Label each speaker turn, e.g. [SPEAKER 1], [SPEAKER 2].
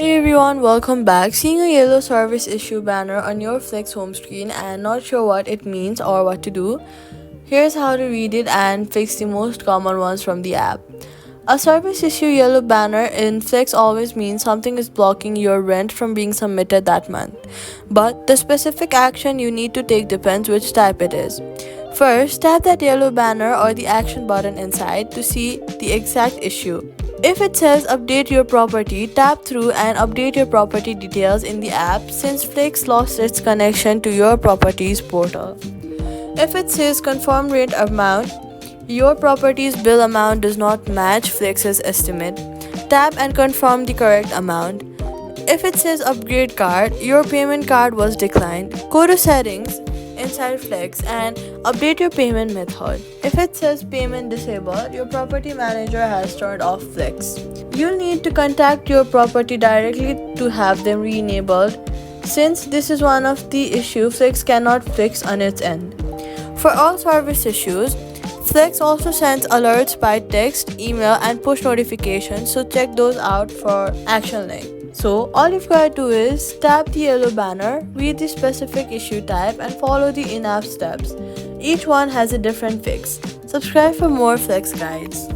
[SPEAKER 1] Hey everyone, welcome back. Seeing a yellow service issue banner on your Flex home screen and not sure what it means or what to do? Here's how to read it and fix the most common ones from the app. A service issue yellow banner in Flex always means something is blocking your rent from being submitted that month. But the specific action you need to take depends which type it is. First, tap that yellow banner or the action button inside to see the exact issue. If it says update your property, tap through and update your property details in the app since Flix lost its connection to your property's portal. If it says confirm rent amount, your property's bill amount does not match Flix's estimate. Tap and confirm the correct amount. If it says upgrade card, your payment card was declined. Go to settings inside Flex and update your payment method. If it says payment disabled, your property manager has turned off Flex. You'll need to contact your property directly to have them re-enabled since this is one of the issues Flex cannot fix on its end. For all service issues, Flex also sends alerts by text, email, and push notifications, so check those out for action link. So, all you've got to do is tap the yellow banner, read the specific issue type, and follow the in app steps. Each one has a different fix. Subscribe for more Flex guides.